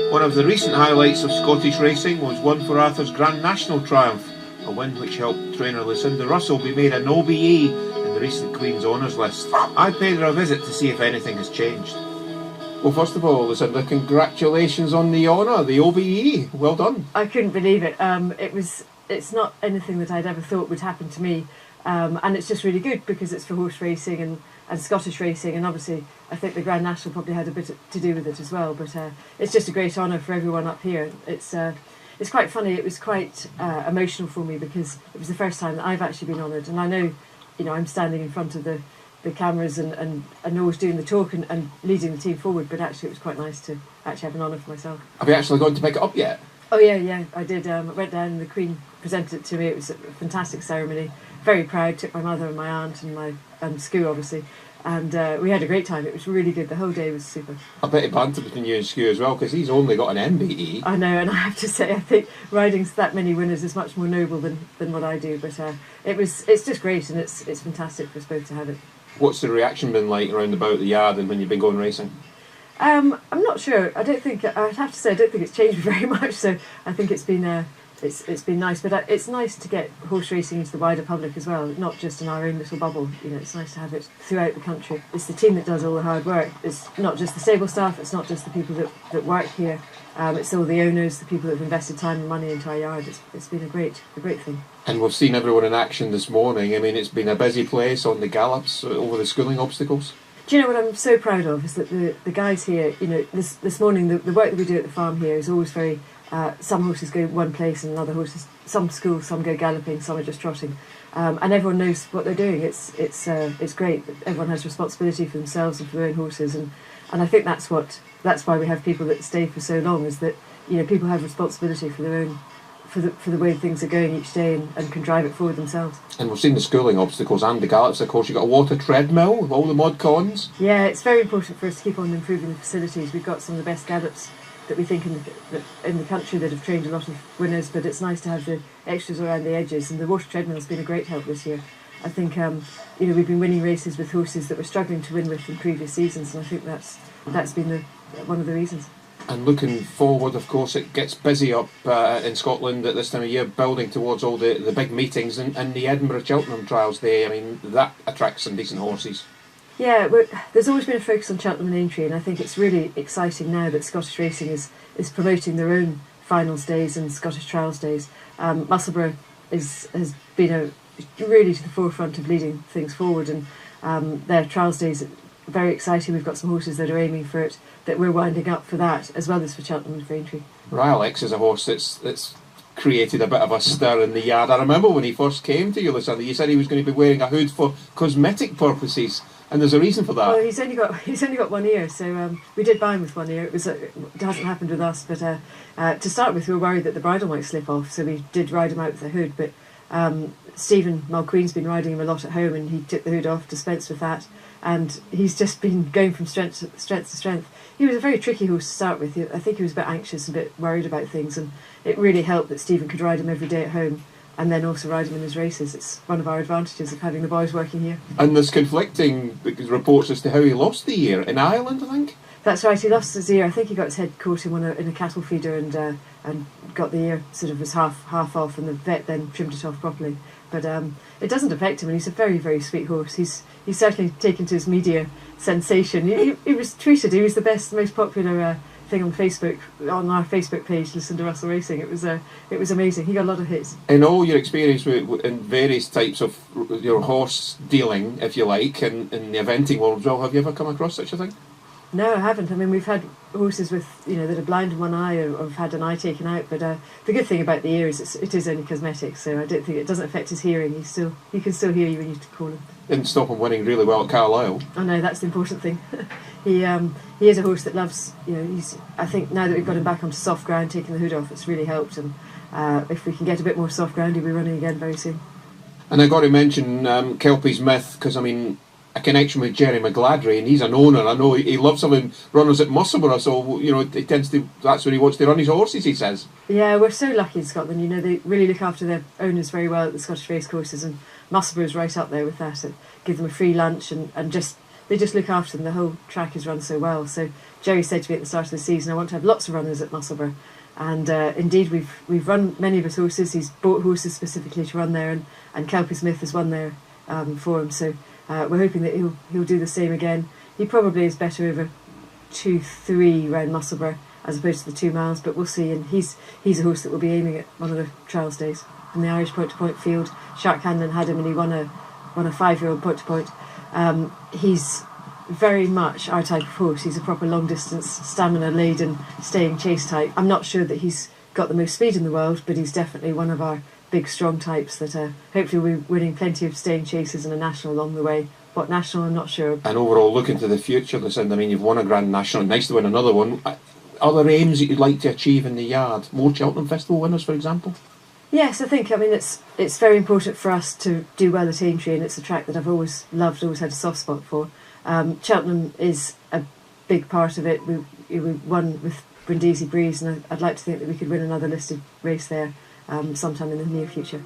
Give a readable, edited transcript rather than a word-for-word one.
One of the recent highlights of Scottish racing was one for Arthur's Grand National triumph, a win which helped trainer Lucinda Russell be made an OBE in the recent Queen's Honours list. I paid her a visit to see if anything has changed. Well, first of all, Lucinda, congratulations on the honour, the OBE. Well done. I couldn't believe it. It's not anything that I'd ever thought would happen to me, and it's just really good because it's for horse racing and Scottish racing, and obviously I think the Grand National probably had a bit to do with it as well. But it's just a great honour for everyone up here. It's quite funny. It was quite emotional for me because it was the first time that I've actually been honoured, and I know, I'm standing in front of the cameras and always doing the talk and leading the team forward, but actually it was quite nice to actually have an honour for myself. Have you actually gone to pick it up yet? Oh yeah, I did. I went down and the Queen presented it to me. It was a fantastic ceremony. Very proud. Took my mother and my aunt and my Scu obviously, and we had a great time. It was really good. The whole day was super. I bet he banter between you and Scu as well, because he's only got an MBE. I know, and I have to say, I think riding that many winners is much more noble than what I do. But it's just great, and it's fantastic for us both to have it. What's the reaction been like around about the yard and when you've been going racing? I'm not sure. I'd have to say I don't think it's changed very much. So I think it's been nice, but it's nice to get horse racing into the wider public as well, not just in our own little bubble. It's nice to have it throughout the country. It's the team that does all the hard work. It's not just the stable staff. It's not just the people that work here. It's all the owners, the people that have invested time and money into our yard. It's been a great thing. And we've seen everyone in action this morning. I mean, it's been a busy place on the gallops over the schooling obstacles. Do you know what I'm so proud of is that the guys here, this morning, the work that we do at the farm here is always very, some horses go one place and other horses, some school, some go galloping, some are just trotting. And everyone knows what they're doing. It's great. Everyone has responsibility for themselves and for their own horses. And I think that's why we have people that stay for so long, is that, people have responsibility for their own, for the way things are going each day and can drive it forward themselves. And we've seen the schooling obstacles and the gallops, of course. You've got a water treadmill with all the mod cons. Yeah, it's very important for us to keep on improving the facilities. We've got some of the best gallops that we think in the country that have trained a lot of winners, but it's nice to have the extras around the edges, and the water treadmill has been a great help this year. I think we've been winning races with horses that we're struggling to win with in previous seasons, and I think that's been one of the reasons. And looking forward, of course, it gets busy up in Scotland at this time of year, building towards all the big meetings and the Edinburgh-Cheltenham Trials Day. I mean, that attracts some decent horses. Yeah, there's always been a focus on Cheltenham and Aintree, and I think it's really exciting now that Scottish racing is promoting their own finals days and Scottish Trials days. Musselburgh has been really to the forefront of leading things forward, and their Trials days are very exciting. We've got some horses that are aiming for it, that we're winding up for that, as well as for Cheltenham and for Aintree. Ryalex is a horse that's created a bit of a stir in the yard. I remember when he first came to you, Lucinda, you said he was going to be wearing a hood for cosmetic purposes, and there's a reason for that. Well, he's only got one ear, so we did buy him with one ear. It hasn't happened with us, but to start with, we were worried that the bridle might slip off, so we did ride him out with a hood. But Stephen Mulqueen's been riding him a lot at home, and he took the hood off, dispensed with that, and he's just been going from strength to strength. He was a very tricky horse to start with. I think he was a bit anxious, a bit worried about things, and it really helped that Stephen could ride him every day at home and then also ride him in his races. It's one of our advantages of having the boys working here. And there's conflicting reports as to how he lost the ear in Ireland, I think? That's right, he lost his ear. I think he got his head caught in a cattle feeder and got the ear sort of was half off, and the vet then trimmed it off properly. But it doesn't affect him, and he's a very, very sweet horse. He's certainly taken to his media sensation. He was tweeted, he was the most popular thing on Facebook, on our Facebook page, Lucinda Russell Racing. It was amazing. He got a lot of hits. In all your experience in various types of your horse dealing, if you like, in the eventing world, well, have you ever come across such a thing? No, I haven't. I mean, we've had horses with, that are blind in one eye or have had an eye taken out, but the good thing about the ear is it is only cosmetic, so I don't think it doesn't affect his hearing. He can still hear you when you call him. Didn't stop him winning really well at Carlisle. I know, that's the important thing. He is a horse that loves, I think now that we've got him back onto soft ground, taking the hood off, it's really helped, and if we can get a bit more soft ground, he'll be running again very soon. And I got to mention Kelpie's Myth, because I mean, a connection with Jerry McGladry, and he's an owner. I know he loves having runners at Musselburgh, so that's where he wants to run his horses, he says. Yeah, we're so lucky in Scotland. They really look after their owners very well at the Scottish racecourses, and Musselburgh's right up there with that. Give them a free lunch and just they just look after them. The whole track is run so well. So Jerry said to me at the start of the season, I want to have lots of runners at Musselburgh. And indeed, we've run many of his horses. He's bought horses specifically to run there, and Kelpie Smith has won there for him. So we're hoping that he'll do the same again. He probably is better over 2-3 round Musselburgh as opposed to the 2 miles, but we'll see. And he's a horse that will be aiming at one of the trials days. In the Irish point-to-point field, Shark Hanlon had him, and he won a 5-year-old point-to-point. He's very much our type of horse. He's a proper long-distance, stamina-laden, staying chase type. I'm not sure that he's got the most speed in the world, but he's definitely one of our big, strong types that hopefully we're winning plenty of staying chases and a national along the way. What national, I'm not sure. And overall, looking to the future, Lucinda, I mean, you've won a Grand National, nice to win another one. Other aims that you'd like to achieve in the yard? More Cheltenham Festival winners, for example? Yes, I think, it's very important for us to do well at Aintree, and it's a track that I've always loved, always had a soft spot for. Cheltenham is a big part of it. We won with Brindisi Breeze, and I'd like to think that we could win another listed race there sometime in the near future.